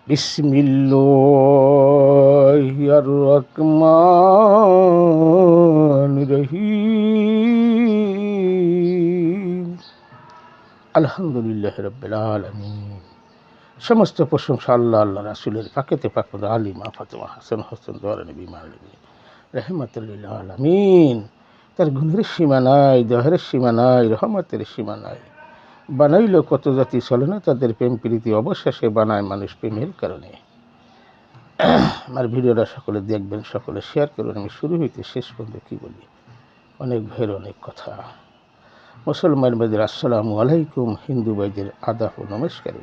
বিসমিল্লাহির রহমানির রহিম। আলহামদুলিল্লাহি রাব্বিল আলামিন। সমস্ত প্রশংসা আল্লাহ রাসূলের পাকেতে পাক আলিমা ফাতেমা হাসান হোসেন দোয়ারা নবী মানবী রাহমাতুল লিল আলামিন। তার গুণের সীমা নাই, দয়ার সীমা নাই, রহমতের সীমা নাই। বানাইল কত জাতি, চলে না তাদের প্রেম প্রীতি, অবশেষে বানায় মানুষ প্রেমের কারণে। আমার ভিডিওটা সকলে দেখবেন, সকলে শেয়ার করবেন। আমি শুরু হইতে শেষ পর্যন্ত কী বলি, অনেক ভাইয়ের অনেক কথা। মুসলমান ভাইদের আসসালামু আলাইকুম, হিন্দু ভাইদের আদাব ও নমস্কার।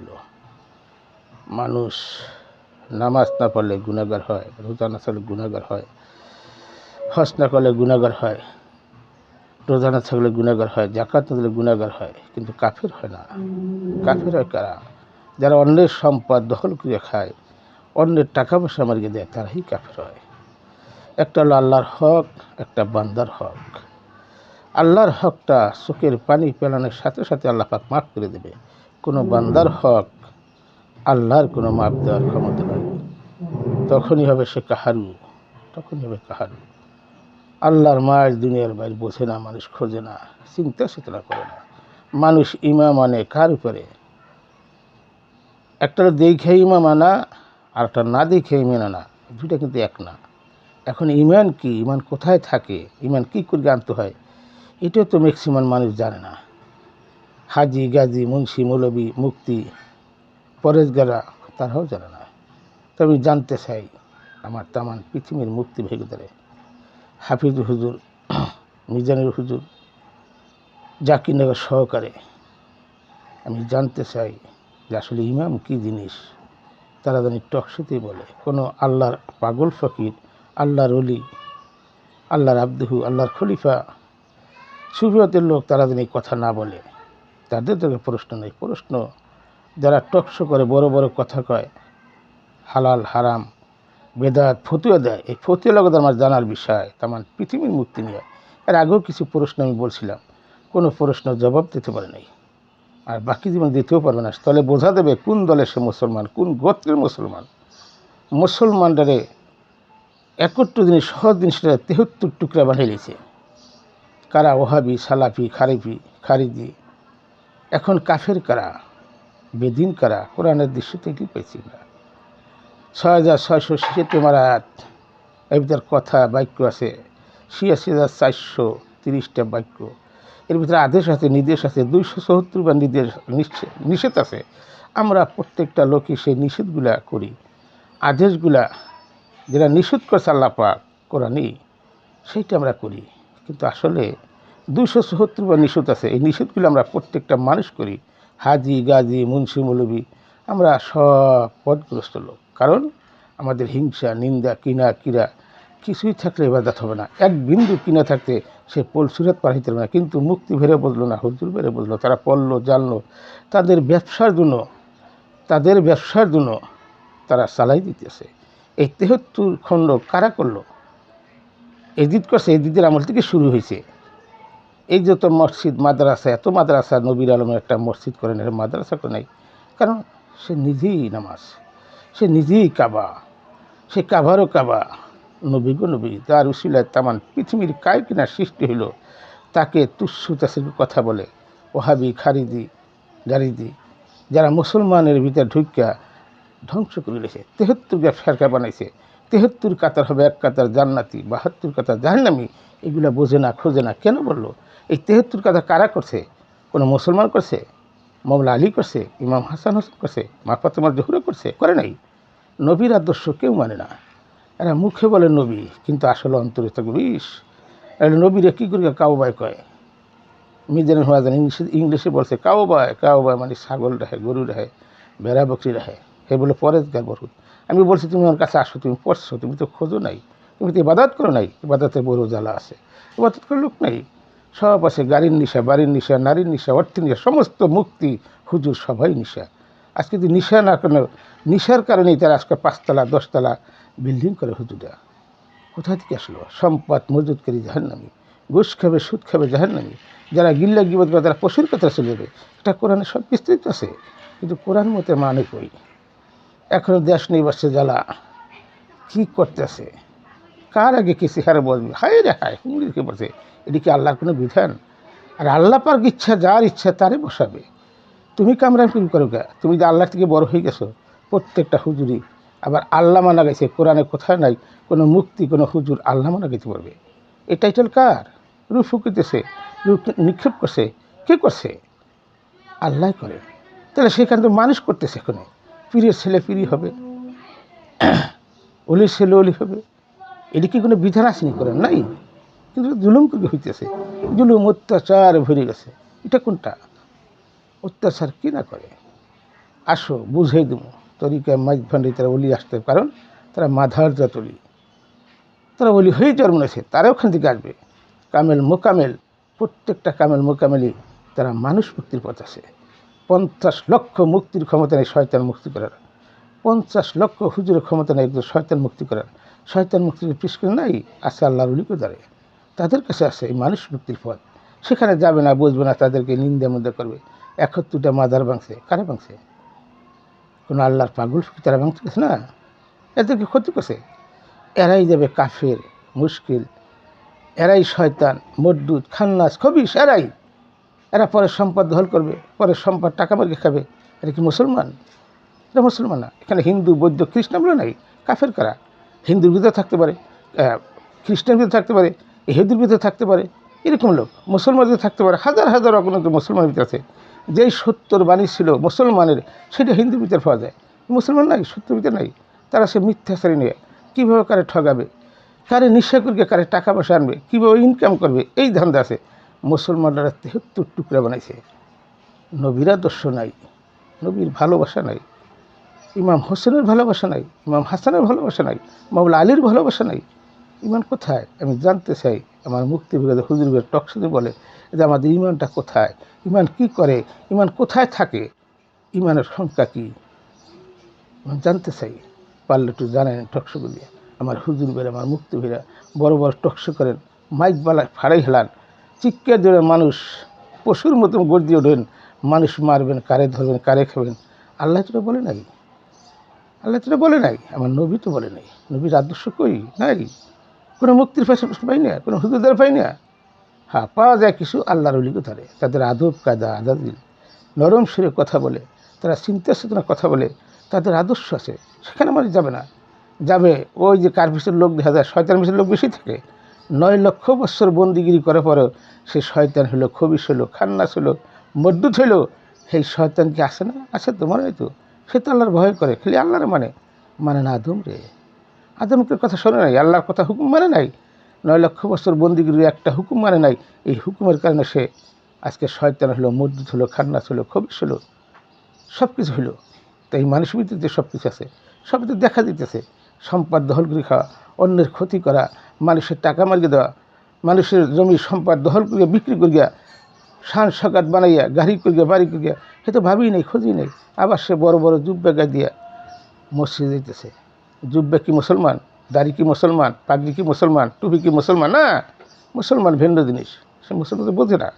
মানুষ নামাজ না পড়লে গুনাহগার হয়, রোজা না থাকলে গুনাহগার হয়, হজ না করলে গুনাহগার হয়, রোজা না থাকলে গুনাহগার হয়, যাকাত না দিলে গুনাহগার হয়, কিন্তু কাফের হয় না। কাফের হয় কারা? যারা অন্যের সম্পদ দখল করে খায়, অন্যের টাকা পয়সা মারিয়ে দেয়, তারাই কাফের হয়। একটা হলো আল্লাহর হক, একটা বান্দার হক। আল্লাহর হকটা চোখের পানি পেলানোর সাথে সাথে আল্লাহ পাক মাফ করে দেবে। কোনো বান্দার হক আল্লাহর কোনো মাফ দেওয়ার ক্ষমতা নাই। তখনই হবে সে কাহারু, তখনই হবে কাহারু। আল্লাহর মায়ের দুনিয়ার বাইরে বোঝে না, মানুষ খোঁজে না, চিন্তা চেতনা করে না। মানুষ ইমাম মানে কার উপরে? একটা দেখে ইমাম আনা আর একটা না দেখে ইমান আনা, দুইটা কিন্তু এক না। এখন ইমান কি, ইমান কোথায় থাকে, ইমান কী করে আনতে হয়, এটাও তো ম্যাক্সিমাম মানুষ জানে না। হাজি গাজী মুন্সি মৌলবী মুফতি পরেশগারা তারাও জানে না। তবে জানতে চাই আমার তামান পৃথিবীর মুক্তি ভেগুদারে হাফিজ হুজুর, মিজানুর হুজুর, জাকিরনগর সহকারে আমি জানতে চাই যে আসলে ইমাম কী জিনিস। তারা জানি টকশোতেই বলে, কোনো আল্লাহর পাগল ফকির, আল্লাহর অলি, আল্লাহর আব্দুহু, আল্লাহর খলিফা, সুফিয়তের লোক তারা জানি কথা না বলে। তাদের তো প্রশ্ন নেই। প্রশ্ন যারা টকশো করে, বড় বড় কথা কয়, হালাল হারাম বেদাত ফতুয়া দেয়, এই ফতুয়া লগত আমার জানার বিষয় তেমন পৃথিবীর মুক্তি নিয়ে। এর আগেও কিছু প্রশ্ন আমি বলছিলাম, কোনো প্রশ্ন জবাব দিতে পারে নাই, আর বাকি জীবন দিতেও পারবে না। তাহলে বোঝা দেবে কোন দলে সে মুসলমান, কোন গোত্রের মুসলমান। মুসলমানটারে 71 দিনের সহজ জিনিসটা 73 টুকরা বানিয়ে নিয়েছে। কারা? ওহাবি, সালাফি, খারিজি। এখন কাফের কারা, বেদিন কারা? কোরআনের দৃশ্য থেকে পেয়েছি না। 6666 মারাত এর ভিতর কথা বাক্য আছে, 86,430টা বাক্য। এর ভিতরে আদেশ আছে, নির্দেশ আছে, 274 বার নির্দেশ নিষেধ আছে। আমরা প্রত্যেকটা লোকই সেই নিষেধগুলা করি। আদেশগুলা যেটা নিষেধ করছে আল্লাহ পাক কোরআনে, সেইটা আমরা করি। কিন্তু আসলে 274 বার নিষেধ আছে, এই নিষেধগুলো আমরা প্রত্যেকটা মানুষ করি। হাজি গাজী মুন্সি মৌলবী আমরা সব পদগ্রস্ত লোক। কারণ আমাদের হিংসা, নিন্দা, কিনা কিরা কিছুই থাকলে ইবাদত হবে না। এক বিন্দু কিনা থাকতে সে পলসুরাত পার হইতে পারবে না। কিন্তু মুক্তি ভেরে বললো না, হুজুর ভেরে বললো, তারা পড়লো জানলো, তাদের ব্যবসার জন্য তারা চালাই দিতেছে। এই 73 খণ্ড কারা করলো? এজিদ করছে, এজিদের আমল থেকে শুরু হয়েছে। এই যত মসজিদ মাদ্রাসা, এত মাদ্রাসা, নবীর আলমের একটা মসজিদ করেন, এটা মাদ্রাসা করে নাই। কারণ সে নিজেই নামাজ, সে নিজেই কাবা, সে কাবারও কাবা, নবীগো নবী, তার উসিলায় তামান পৃথিবীর কায় কিনা সৃষ্টি হইল, তাকে তুচ্ছ তাচ্ছিল্য কথা বলে ওহাবি, খারিজি, গারিজি, যারা মুসলমানের ভিতরে ঢুকিয়া ধ্বংস করে রেখেছে। 73 ফেরকা বানাইছে। 73 কাতার হবে এক কাতার জান্নাতি, 72 কাতার জাহান্নামী। এগুলা বোঝে না, খোঁজে না। কেন বললো? এই 73 কাতার কারা করছে? কোনো মুসলমান করছে? মৌলা আলী করছে? ইমাম হাসান হোসেন করছে? মা ফাতেমা জোহরা করছে? করে নাই। নবীর আদর্শ কেউ মানে না। এরা মুখে বলে নবী, কিন্তু আসলে অন্তরে থাকে বিষ। এরা নবীরা কী করে কাউবায় কয়? মিজানুর হাসান ইংলিশে বলছে কাউবায় মানে ছাগল রাখে, গরু রাখে, ভেড়া বকরি রাখে। হে বলে পরেশগার বড়। আমি বলছি তুমি আমার কাছে আসো, তুমি পড়ছো, তুমি তো খোঁজো নাই, তুমি তো ইবাদত করো নাই। ইবাদতে বড় জ্বালা আছে, ইবাদত করে লোক নাই। সব আছে, গাড়ির নিশা, বাড়ির নিশা, নারীর নিশা, অর্থের নিশা, সমস্ত মুক্তি হুজুর সবাই নিশা। আজকে যদি নিশা না কেন, নিশার কারণেই তারা আজকে 5তলা 10তলা বিল্ডিং করে হুজুরা। কোথা থেকে আসলো? সম্পদ মজুদকারী জাহান্নামী, ঘুষ খাবে, সুদ খাবে জাহান্নামী। যারা গিল্লা গিবত করে তারা পশুর কথা চলে যাবে। এটা কোরআনে সব বিস্তৃত আছে, কিন্তু কোরআন মতে মানে কই? এখনও দেশ নেই বসে জ্বালা, কী করতেছে, কার আগে কি চেহারা বসবে, হায় রে হায়, হুমড়িকে বসে। এটি কি আল্লাহর কোনো বিধান? আর আল্লাহ পাক ইচ্ছা, যার ইচ্ছা তারে বসাবে। তুমি কামরাঙ্কিং করো গা? তুমি যে আল্লাহ থেকে বড় হয়ে গেছো। প্রত্যেকটা হুজুরি আবার আল্লাহ মানা গেছে, কোরআনে কোথায় নাই কোনো মুক্তি, কোনো হুজুর আল্লাহ মানা গেছে বলবে। এই টাইটেল কার? রূপ ফুকিতেছে, রূপ নিক্ষেপ করছে, কে করছে? আল্লাহ করে। তাহলে সেখানে তো মানুষ করতেছে, এখানে পীরের ছেলে পীরই হবে, অলির ছেলে অলি হবে। এটি কি কোনো বিধান আসেনি করেন নাই? কিন্তু জুলুম করে হইতেছে, জুলুম অত্যাচার ভরে গেছে। এটা কোনটা? অত্যাচার কি না করে? আসো বুঝাই দেবো। তরিকা মাঝ ভান্ডে তারা অলি আসতে, কারণ তারা মাধার জাত অলি, তারা অলি হয়ে জন্ম নিয়েছে, তারা ওখান থেকে আসবে। কামেল মোকামেল, প্রত্যেকটা কামেল মোকামেলই তারা মানুষ মুক্তির পথ আছে। 50 লক্ষ মুক্তির ক্ষমতা নেই শয়তান মুক্তি করার, 50 লক্ষ হুজুরের ক্ষমতা নেই একজন শয়তান মুক্তি করার। শয়তান মুক্তির পিছনে নাই, আছে আল্লাহর অলিকে দ্বারে, তাদের কাছে আছে এই মানুষ মুক্তির পথ। সেখানে যাবে না, বুঝবে না, তাদেরকে নিন্দা মন্দা করবে। 71টা মাদার ভাঙছে, কারে ভাঙছে? কোনো আল্লাহর পাগল তারা ভাঙতে গেছে না, এদেরকে ক্ষতি করছে। এরাই যাবে কাফের, মুশকিল, এরাই শয়তান, মদ্দুদ, খান্নাস, খবিশ, এরা পরে সম্পদ দখল করবে, পরে সম্পদ টাকা মার্কে খাবে। এটা কি মুসলমান? এটা মুসলমান না। এখানে হিন্দু, বৌদ্ধ, খ্রিস্টান বলে নাই, কাফের কারা? হিন্দুর ভিতরে থাকতে পারে, খ্রিস্টান ভিতরে থাকতে পারে, ইহুদির ভিতরে থাকতে পারে, এরকম লোক মুসলমানের ভিতরে থাকতে পারে। হাজার হাজার অগণিত মুসলমানের ভিতরে আছে। যেই সত্যর বাণী ছিল মুসলমানের, সেটা হিন্দুর ভিতরে পাওয়া যায়। মুসলমান নাই, সত্যের ভিতরে নাই। তারা সে মিথ্যাচারী নিয়ে কীভাবে কারে ঠগাবে, কারে নিশা করবে, কারে টাকা পয়সা আনবে, কীভাবে ইনকাম করবে, এই ধান্দা আছে। মুসলমানরা 73 টুকরা বানাইছে। নবীর আদর্শ নাই, নবীর ভালোবাসা নাই, ইমাম হোসেনের ভালোবাসা নাই, ইমাম হাসানের ভালোবাসা নাই, মাওলা আলীর ভালোবাসা নাই। ইমান কোথায়? আমি জানতে চাই। আমার মুক্তি বিরোধী হুজুরের টকশোতে বলে যে আমাদের ইমানটা কোথায়, ইমান কি করে, ইমান কোথায় থাকে, ইমানের সংখ্যা কী, জানতে চাই। পারলে একটু জানেন টকশো দিয়ে। আমার হুজুর বের, আমার মুক্তি ভেরা বড় বড় টকশো করেন, মাইক বালা ফাড়াই হেলান, চিৎকার ধরে মানুষ পশুর মতন গর্জিয়ে ওঠেন, মানুষ মারবেন, কারে ধরবেন, কারে খাবেন। আল্লাহ তোরা বলে নাই, আল্লাহ তোরা বলে নাই, আমার নবী তো বলে নাই। নবীর আদর্শ কই নাই, কোনো মুক্তির পাই না, কোনো হুজুরদের পাই না। হ্যাঁ, পাওয়া যায় কিছু আল্লাহর অলিকে ধরে, তাদের আদব কায়দা আদাদিল, নরম সুরে কথা বলে, তারা চিন্তা চেতনা কথা বলে, তাদের আদর্শ আছে। সেখানে আমার যাবে না, যাবে ওই যে কার পিছের লোক দেখা যায়, শয়তান পিছের লোক বেশি থাকে। 9 লক্ষ বৎসর বন্দিগিরি করার পরেও সে শয়তান হলো, খবিশ হলো, খান্নাস হলো, মদ্দুত হইলো, সেই শয়তান কি আসে না? আছে তো, মনে হয় তো। সে তো আল্লাহর ভয় করে, খালি আল্লাহর মানে না আদম রে, আদমকে কথা শোনে নাই, আল্লাহর কথা হুকুম মানে নাই। 9 লক্ষ বছর বন্দিগিরি একটা হুকুম মানে নাই। এই হুকুমের কারণে সে আজকে শয়তান হলো, মদ্দুত হলো, খান্নাস হলো, খবিশ হলো, সব কিছু হলো। তাই এই মানুষের ভিতরে যে সব কিছু আছে, সব তো দেখা দিতেছে। সম্পদ দখল করে খাওয়া, অন্যের ক্ষতি করা, মানুষের টাকা মারিয়ে দেওয়া, মানুষের জমি সম্পদ দখল করিয়া বিক্রি করিয়া, শান সকাত বানাইয়া, গাড়ি করিয়া, বাড়ি করিয়া, সে তো ভাবি নেই, খোঁজই নেই। আবার সে বড় বড় জুব্বা গায়ে দিয়া মসজিদে দিতেছে। জুব্বা কি মুসলমান? দাড়ি কি মুসলমান? পাগড়ি কি মুসলমান? টুপি কি মুসলমান? না, মুসলমান ভিন্ন জিনিস। সে মুসলমান তো বোঝে না,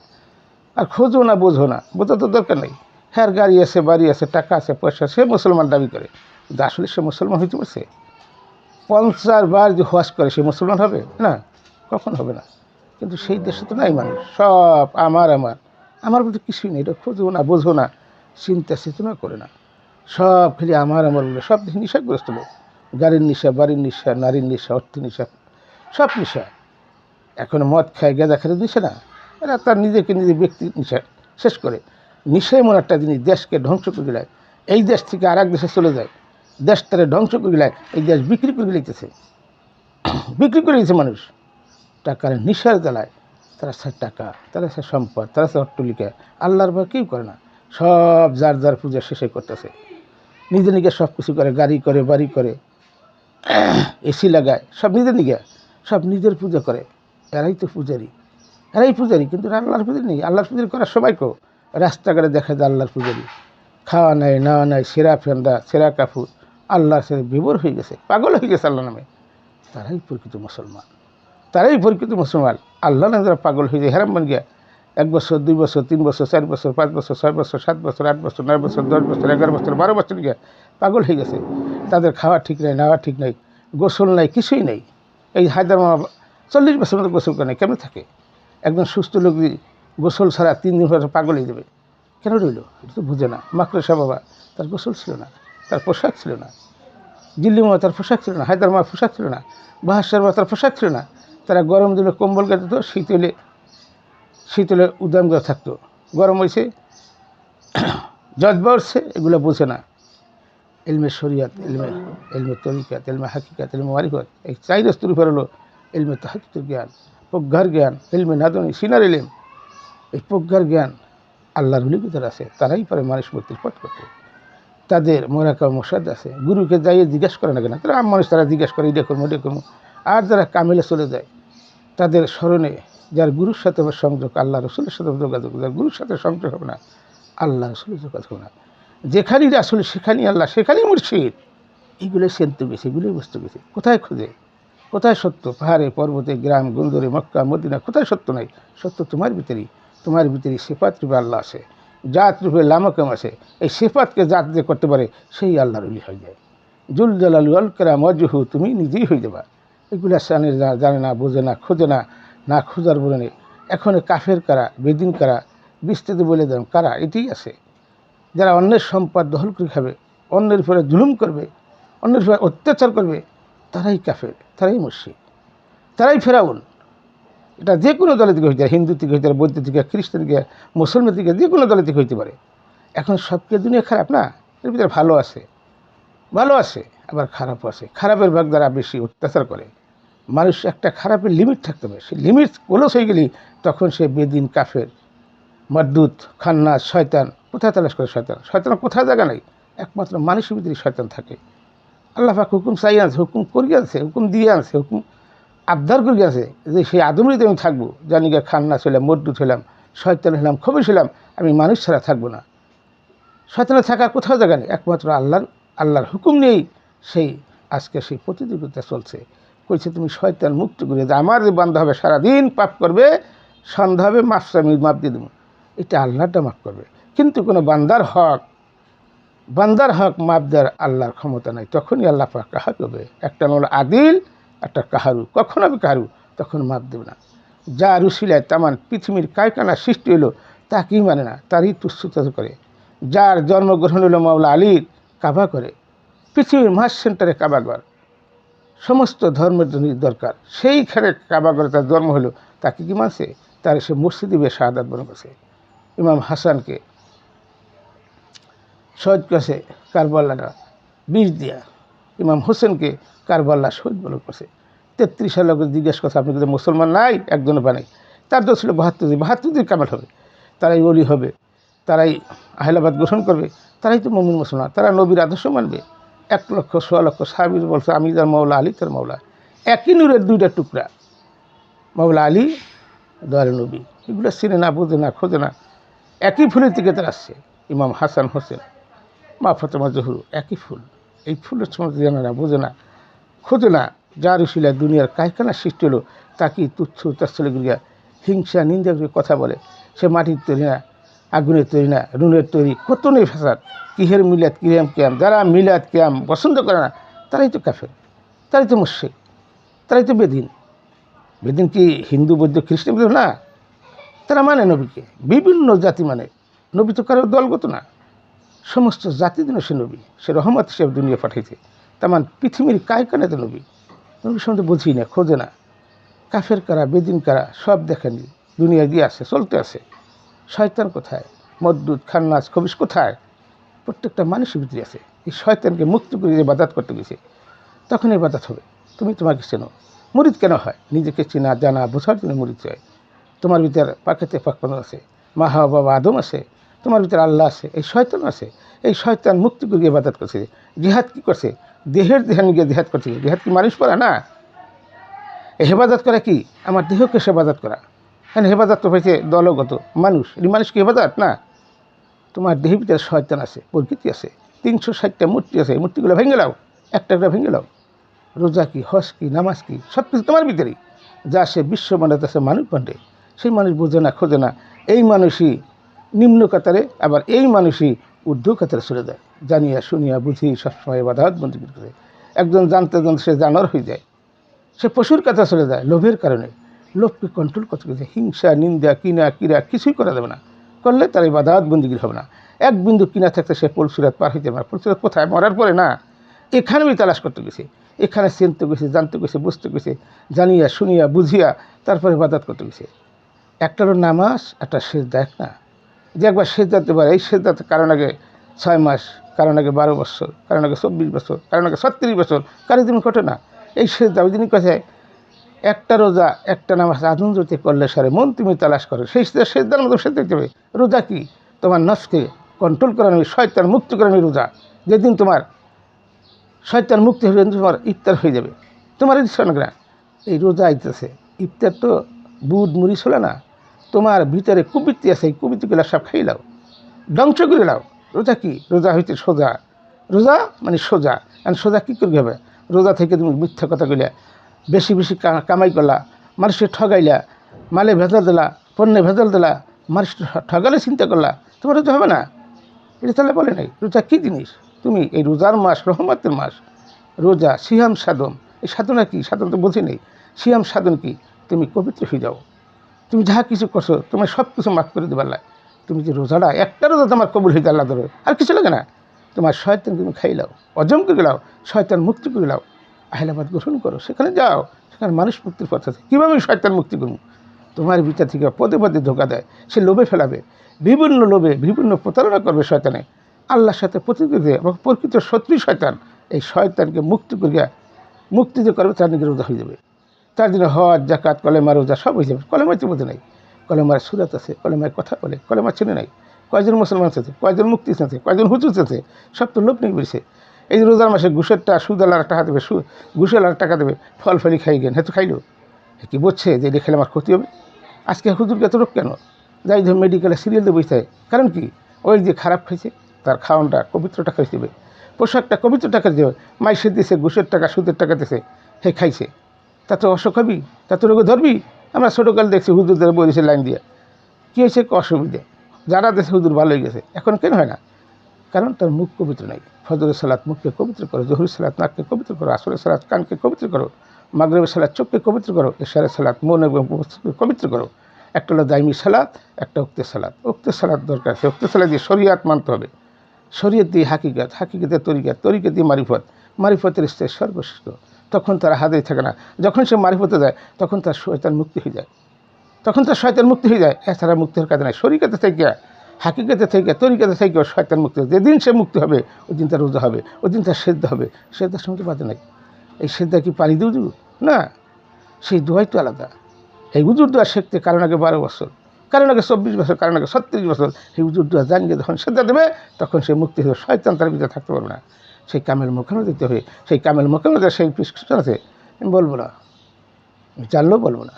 আর খোঁজো না, বোঝো না, বোঝা তো দরকার নেই। হ্যাঁ, গাড়ি আছে, বাড়ি আছে, টাকা আছে, পয়সা, সে মুসলমান দাবি করে, কিন্তু আসলে সে মুসলমান হইতে পারছে? 50 বার যে হজ করে সে মুসলমান হবে না? কখন হবে না। কিন্তু সেই দেশে তো নাই মানুষ, সব আমার আমার আমার বলতে কিছুই নেই। এটা খোঁজো না, বোঝো না, চিন্তা চেতনা করে না, সব খালি আমার বলে সব নেশাগ্রস্ত লোক। গাড়ির নেশা, বাড়ির নেশা, নারীর নেশা, অর্থ নেশা, সব নেশা। এখন মদ খায়, গেঁজা খেলে নেশা না, এরা তার নিজেকে নিজে ব্যক্তি নেশা শেষ করে। নেশাই এমন একটা জিনিস, দেশকে ধ্বংস করে দেয়। এই দেশ থেকে আর এক দেশে চলে যায়, দেশ তারা ধ্বংস করে দেয়, এই দেশ বিক্রি করে দিতেছে, বিক্রি করে দিয়েছে মানুষ টাকার নেশার জ্বালায়। তারা চায় টাকা, তারা চায় সম্পদ, তারা চায় অট্টলিকা। আল্লাহর ভয় কেউ করে না, সব যার যার পূজা শেষে করতেছে। নিজে নিজে সব কিছু করে, গাড়ি করে, বাড়ি করে, এসি লাগায়, সব নিজের নিজে, সব নিজের পূজা করে। এরাই তো পূজারি, এরাই পূজারি, কিন্তু আল্লাহর পূজারি নেই। আল্লাহর পূজারি করার সবাই কেউ রাস্তাঘাটে দেখা যায় আল্লাহর পূজারি, খাওয়া নাই, নেওয়া নাই, সেরা ফেন্দা, সেরা কাপড়, আল্লাহর সাথে বিভোর হয়ে গেছে, পাগল হয়ে গেছে আল্লাহ নামে। তারাই প্রকৃত মুসলমান, তারাই প্রকৃত মুসলমান। আল্লাহ নামে যারা পাগল হয়ে যায়, হেরাম বান গিয়া 1 বছর, 2 বছর, 3 বছর, 4 বছর, 5 বছর, 6 বছর, 7 বছর, 8 বছর, 9 বছর, 10 বছর, 11 বছর, 12 বছর গিয়া পাগল হয়ে গেছে, তাদের খাওয়া ঠিক নাই, নেওয়া ঠিক নাই, গোসল নাই, কিছুই নেই। এই হায়দার মামা 40 বছর মতো গোসল করে নাই, কেমন থাকে? একজন সুস্থ লোক গোসল ছাড়া 3 দিন পরে পাগল হয়ে যাবে, কেন রইল? এটা তো বুঝে না। মাকড়সা বাবা, তার গোসল ছিল না, তার পোশাক ছিল না। দিল্লি মামা, তার পোশাক ছিল না। হায়দার মামা পোশাক ছিল না। বাহাসার বাবা, তার পোশাক ছিল না। তারা গরম দিলে কম্বল গায়ে দিত, শীতলে উদাম করে থাকতো। গরম হয়েছে, জজবা উঠছে, এগুলো বোঝে না। এলমে শরিয়াত, এলমে তরিকাত, এলমে হাকিকাত, এলমে মারিফত, এই 4 স্তর উপর হলো এলমে তাহাক্কুকের জ্ঞান, প্রজ্ঞার জ্ঞান, এলমে নাদনী, সিনার এলেম। এই প্রজ্ঞার জ্ঞান আল্লাহর ওলি যারা আছে তারাই পারে মানুষ মুক্তির পথ করতে। তাদের মোরাকা মোসাদ আছে, গুরুকে যাইয়ে জিজ্ঞাসা করে না কেন, তারা মানুষ, তারা জিজ্ঞাসা করে এটা করবো, এটা করবো। আর যারা কামিলে চলে যায়, তাদের স্মরণে যার গুরুর সাথে সংযোগ, আল্লাহ রসুলের সাথে যোগাযোগ, যার গুরুর সাথে সংযোগ হবে না, আল্লাহ রসুলের যোগাযোগ হবে না। যেখানেই রাসূল সেখানেই আল্লাহ, সেখানেই মুর্শিদ। এইগুলো সেনতে গেছে, এগুলোই বুঝতে গেছে। কোথায় খুঁজে, কোথায় সত্য? পাহাড়ে, পর্বতে, গ্রাম গঞ্জরে, মক্কা মদিনা, কোথায় সত্য নাই? সত্য তোমার ভিতরেই। তোমার ভিতরেই সিফাত রূপে আল্লাহ আছে, জাত রূপে লামাকাম আছে। এই সিফাতকে জাত যে করতে পারে সেই আল্লাহর ওলি হয়ে যায়। জুল জালাল ওয়াল কারাম ওয়াজহু, তুমি নিজেই হয়ে যাবা। এগুলো জানে না, বোঝে না, খোঁজে না, না খোঁজার বলে নেই। এখন কাফের কারা, বেদিন কারা, বিস্তৃত বলে দেন কারা, এটাই আছে। যারা অন্যের সম্পদ দখল করে খাবে, অন্যের উপরে জুলুম করবে, অন্যের উপরে অত্যাচার করবে, তারাই কাফের, তারাই মুশরিক, তারাই ফেরাউন। এটা যে কোনো দলের থেকে হইতে পারে, হিন্দু থেকে হইতে পারে, বৌদ্ধ থেকে, খ্রিস্টান থেকে, মুসলমান থেকে, যে কোনো দলের থেকে হইতে পারে। এখন সবকে দুনিয়া খারাপ না, এর ভিতরে ভালো আছে, ভালো আছে, আবার খারাপও আছে। খারাপের ভাগ দ্বারা বেশি অত্যাচার করে। মানুষ একটা খারাপের লিমিট থাকতে হবে, সেই লিমিট ক্লোজ হয়ে গেলেই তখন সে বেদিন, কাফের, মদ্দুত, খান্নাস, শয়তান। কোথায় তালাশ করে শয়তান? শয়তান কোথায় জায়গা নাই, একমাত্র মানুষের ভিতরে শয়তান থাকে। আল্লাহ পাক হুকুম চাই আনছে, হুকুম করিয়ে আনছে, হুকুম দিয়ে আনছে, হুকুম আবদার করিয়ে আছে যে সেই আদমরিতে আমি থাকবো, জানি গিয়ে খান্নাস হলাম, মদ্দুত হলাম, শয়তান হলাম, খবিশ হলাম, আমি মানুষ ছাড়া থাকবো না। শয়তানের থাকার কোথাও জায়গা নেই, একমাত্র আল্লাহর হুকুম নেই। সেই আজকে সেই প্রতিযোগিতা চলছে। কইছে তুমি শয়তান মুক্ত করে যে আমার যে বান্ধা হবে, সারাদিন পাপ করবে, সন্ধ্যা হবে মাফটা আমি মাপ দিয়ে দেবো, এটা আল্লাহটা মাফ করবে। কিন্তু কোনো বান্দার হক মাপ দেওয়ার আল্লাহর ক্ষমতা নাই। তখনই আল্লাহ পাক কাহার করবে, একটা হলো আদিল, একটা কাহারু। কখন হবে কাহারু? তখন মাপ দেবে না। যা রুশিলায় তামান পৃথিবীর কায়কানা সৃষ্টি হলো তাকেই মানে না, তারই তুচ্ছতা করে। যার জন্মগ্রহণ হলো মাওলা আলীর, কাবা করে, পৃথিবীর মাস সেন্টারে কাবাঘর, সমস্ত ধর্মের জন্য দরকার, সেইখানে কাবাঘরে তার জন্ম হলো, তাকে কি মানছে? তার সে মসজিদে শাহাদাত বরণ করছে। ইমাম হাসানকে শহীদ করেছে কারবালারা 20 দিয়া, ইমাম হোসেনকে কারবালা শহীদ বরণ করছে। 33 সাল লোক জিজ্ঞেস করছে আপনি কিন্তু মুসলমান নাই, একজনও বানাই। তার তো ছিল 72 দিন কামাল হবে, তারাই ওলি হবে, তারাই আহলাবাদ গ্রহণ করবে, তারাই তো মুমিন মুসলমান, তারা নবীর আদর্শ মানবে। 1,00,000 সাহাবীর বলছে আমি যার মাওলা, আলী তার মাওলা। একই নূরের 2টা টুকরা, মাওলা আলী, দয়াল নবী। এগুলো চিনে না, বোঝে না, খোঁজে না। একই ফুলের থেকে তারা আসছে, ইমাম হাসান হোসেন, মা ফাতেমা জহুর, একই ফুল। এই ফুলের সম্বন্ধে জানে না, বোঝে না, খোঁজে না। যার উশিলায় দুনিয়ার কায়খানা সৃষ্টি হলো তাকে তুচ্ছ তাচ্ছল্য করিয়া হিংসা নিন্দা করে কথা বলে। সে মাটির তৈরি না, আগুনের তৈরি না, নুনের তৈরি, কত নেই ফ্যাসাদ। কিহের মিলাদ, কিরাম ক্যাম। যারা মিলাদ ক্যাম পছন্দ করে না, তারাই তো কাফের, তারাই তো মুশরিক, তারাই তো বেদিন। বেদিন কি হিন্দু, বৌদ্ধ, খ্রিস্টান না? তারা মানে নবীকে, বিভিন্ন জাতি মানে। নবী তো কারোর দলগত না, সমস্ত জাতির জন্য সে নবী, সে রহমত হিসেবে দুনিয়া পাঠাইছে। তার পৃথিবীর কায়খানাতে নবী সম্বন্ধে বুঝি না, খোঁজে না। কাফের কারা, বেদিন কারা, সব দেখেনি, দুনিয়া দিয়ে আছে, চলতে আছে। শয়তান কোথায়? মদ্দুত, খান্নাস, খবিশ কোথায়? প্রত্যেকটা মানুষের ভিতরে আছে। এই শয়তানকে মুক্ত করে যে ইবাদত করতে গেছে, তখন ইবাদত হবে। তুমি তোমাকে চেনো। মুরিদ কেন হয়? নিজেকে চেনা জানা বোঝার জন্য মুরিদ হয়। তোমার ভিতরে পাকেতে পাকানো আছে, মা হাওয়া বাবা আদম আছে, তোমার ভিতরে আল্লাহ আছে, এই শয়তান আছে। এই শয়তান মুক্তি করে ইবাদত করছে। জিহাদ কি করছে? দেহের ধ্যান গিয়ে জিহাদ করছে। জিহাদ কি মানুষ করা না? এই হেফাজত করা কি? আমার দেহকে হেফাজত করা। হ্যাঁ, হেফাজত তো হয়েছে দলগত, মানুষ। এই মানুষ কি হেফাজত না? তোমার দেহের ভিতরে শয়তান আছে, প্রকৃতি আছে, 360টা মূর্তি আছে। মূর্তিগুলো ভেঙে লাও, একটা ভেঙে লাও। রোজা কি, হজ কি, নামাজ কি, সব কিছু তোমার ভিতরেই। যা সে বিশ্ব বানাতেছে মানুষ বান্ডে, সেই মানুষ বোঝে না, খোঁজে না। এই মানুষই নিম্ন কাতারে, আবার এই মানুষই ঊর্ধ্ব কাতারে চলে যায়, জানিয়া শুনিয়া বুঝি সবসময় বাধাত বন্দী করে। একজন জানতে জানতে সে জানোয়ার হয়ে যায়, সে পশুর কাতারে চলে যায় লোভের কারণে। লোভকে কন্ট্রোল করতে গেছে, হিংসা নিন্দা কিনা কিরা কিছুই করা যাবে না, করলে তার এই বাধাত বন্দীগীর হবে না। এক বিন্দু কিনা থাকতে সে পুলসিরাত পার হইতে পারে। পুলসিরাত কোথায়? মরার পরে না, এখানে আমি তালাশ করতে গেছি, এখানে চিনতে গেছে, জানতে গেছে, বুঝতে গেছে, জানিয়া শুনিয়া বুঝিয়া তারপরে বাদাত করতে গেছে। একটা হলো নামাজ, একটা সেজদা। এক না যে একবার সেজদাতে পারে, এই সেজদাতে কারণ আগে 6 মাস, কারণ আগে 12 বছর, কারণ আগে 24 বছর, কারণ আগে 36 বছর, কারো দিন ঘটে না। এই সেজদা ওই দিনই কথা, একটা রোজা একটা নামাজ আধুন জ্যোতি করলে সারে মন তুমি তালাশ করো, সেই সেজদার মতো সেজদা দিতে হবে। রোজা কি? তোমার নফসকে কন্ট্রোল করানো, শয়তান মুক্ত করানো রোজা। যেদিন তোমার শয়তান মুক্তি হয়ে তোমার ইফতার হয়ে যাবে, তোমার ইচ্ছা না। এই রোজা আইতেছে, ইফতার তো বুধ মুড়ি ছিল না, তোমার ভিতরে কুবৃত্তি আছে, এই কুবৃত্তিগুলো সব খাই লাও, ধ্বংস করে লাও। রোজা কি? রোজা হইতে সোজা, রোজা মানে সোজা। আর সোজা কী করবে হবে? রোজা থেকে তুমি মিথ্যা কথা কইলা, বেশি বেশি কামাই করলা, মানুষের ঠগাইলা, মালে ভেজাল দিলা, পণ্যে ভেজাল দিলা, মানুষ ঠগালে চিন্তা করলা, তোমার রোজা হবে না। এটা তাহলে বলে নাই রোজা কী জিনিস। তুমি এই রোজার মাস রহমতের মাস, রোজা সিয়াম সাধন। এই সাধনা কি? সাধন তো বোঝে নেই। সিয়াম সাধন কি? তুমি পবিত্র হয়ে যাও, তুমি যাহা কিছু করছো তোমার সব কিছু মাফ করে দেবার লাগে। তুমি যে রোজাটা, একটা রোজা তোমার কবুল হয়ে আল্লাহ ধরো, আর কিছু লাগে না। তোমার শয়তান তুমি খাই লাও, অজম করে লাও, শয়তান মুক্তি করে লাও, আহিলাবাদ গ্রহণ করো, সেখানে যাও, সেখানে মানুষ মুক্তির পথ আছে। কীভাবে আমি শয়তান মুক্তি করবো? তোমার ভিতর থেকে পদে পদে ধোকা দেয়, সে লোভে ফেলাবে, বিভিন্ন লোভে বিভিন্ন প্রতারণা করবে শয়তানে, আল্লাহর সাথে প্রতিযোগিতা এবং প্রকৃত শত্রু শয়তান। এই শয়তানকে মুক্তি করিয়া, মুক্তি যে করবে তার দিকে রোজা হয়ে যাবে। তার জন্য হজ জাকাত কলেমা রোজা সব হয়ে যাবে। কলেমার তো বোঝে নাই, কলেমার সুরাত আছে, কলেমায় কথা বলে, কলেমা চেনে নাই। কয়জন মুসলমান আছে, কয়জন মুক্তি আছে, কয়জন হুজুর আছে, সব তো লোভ নিয়ে বেরিয়েছে। এই যে রোজার মাসে ঘুষের সুদালার টাকা দেবে, ঘুষেলার টাকা দেবে, ফল ফলি খাই গেন, হয়তো খাইলো কি বুঝছে যে এটা খেলে আমার ক্ষতি হবে। আজকে হুজুরকে এত রোগ কেন? যাই ধর মেডিকেলে সিরিয়াল দিয়ে বসে, কারণ কি? ওই যে খারাপ খাইছে তার খাওয়ানটা পবিত্র টাকা দেবে, পোশাকটা পবিত্র টাকা দেবে, মাইসের দিছে, ঘুষের টাকা সুদের টাকা দিছে, হে খাইছে, তা তো অসুখ হবি, তা তো রোগে ধরবি। আমরা ছোটোকাল দেখছি হুজুরদের বলেছে লাইন দিয়ে, কী হয়েছে? অসুবিধে, যারা দেশে হুজুর ভালো হয়ে গেছে, এখন কেন হয় না? কারণ তার মুখ পবিত্র নাই। ফজরের সালাত মুখকে পবিত্র করো, জহুরের সালাত নাককে পবিত্র করো, আসরের সালাত কানকে পবিত্র করো, মাগরিবের সালাত চোখকে পবিত্র করো, এশারের সালাত মন এবং পবিত্র করো। একটা হলো দাইমি সালাত, একটা উক্তের সালাত। উক্তের সালাত দরকার আছে, উক্তের সালাত দিয়ে শরিয়াত মানতে হবে, শরিয়ত দিয়ে হাকিকাত, হাকিকাতের তরিকাত, তরিকাত দিয়ে মারিফত, মারিফতের স্তর সর্বশ্রেষ্ঠ। তখন তার হাতেই থাকে না। যখন সে মারিফতে যায় তখন তার শয়তান মুক্তি হয়ে যায়, তখন তার শয়তান মুক্তি হয়ে যায়। এছাড়া মুক্তির কাজ নাই। শরীয়তে থেকে, হাকিকাতে থেকে, তরিকাতে থেকে শয়তান মুক্তি হবে। যেদিন সে মুক্তি হবে ওই দিন তার রোজা হবে, ওই দিন তার সেদ্ধ হবে। সেদ্ধার সঙ্গে বাদে নাই। এই সেদ্ধা কি পানি দিয়ে উজু না, সেই দোয়াই তো আলাদা। এই উজুর দোয়া শিখতে কারণ আগে 12 বছর, কারণ আগে 24 বছর, কারণ আগে 36 বছর। সেই উজুর দোয়া জানিয়ে যখন সেদ্ধা দেবে তখন সে মুক্তি হবে, শয়তান তার ভিতরে থাকতে পারবে না। সেই কামেল মোকামে দিতে হবে, সেই কামেল মোকামে সেই প্রেসক্রিপশন আছে, আমি বলবো না, জানলেও বলবো না।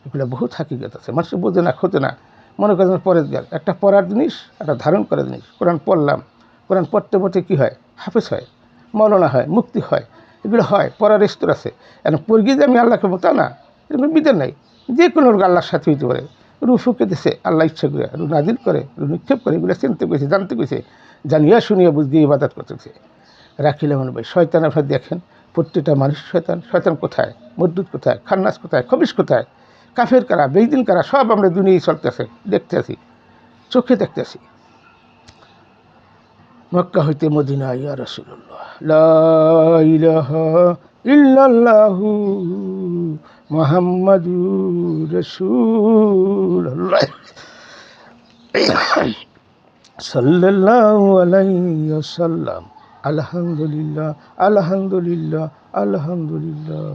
এগুলো বহুত হাকিকত আছে, মানুষ বোঝে না, খোঁজে না। মনে করেন পরের গেল একটা পড়ার জিনিস, একটা ধারণ করার জিনিস। কোরআন পড়লাম, কোরআন পড়তে পড়তে কী হয়? হাফেজ হয়, মৌলানা হয়, মুক্তি হয়, এগুলো হয়। পড়ার স্তর আছে। এখন পড়গিয়ে যে আমি আল্লাহকে তা না, এরকম বিধান নাই। যে কোনো লোক আল্লাহর সাথে হইতে পারে। রু ফুকে দিছে আল্লাহ ইচ্ছা করে, রু নাজিল করে, রু নিক্ষেপ করে, এগুলো চিনতে পেরেছে, জানতে পেরেছে, জানিয়া শুনিয়া বুঝিয়ে ইবাদত করতেছে। রাখিলে মনে ভাই শয়তান আপনার দেখেন, প্রত্যেকটা মানুষ শয়তান। শয়তান কোথায়? মদ্দুদ কোথায়? খান্নাস কোথায়? খবিস কোথায়? কাফের কারা, বেইদিন কারা, সব আমরা দুনিয়ায় চলতেছে, দেখতে আছি, চোখে দেখতে আছি। মক্কা হইতে মদিনা, ইয়া রাসূলুল্লাহ, লা ইলাহা ইল্লাল্লাহু মুহাম্মাদুর রাসূলুল্লাহ সাল্লাল্লাহু আলাইহি ওয়াসাল্লাম। আলহামদুলিল্লাহ, আলহামদুলিল্লাহ, আলহামদুলিল্লাহ।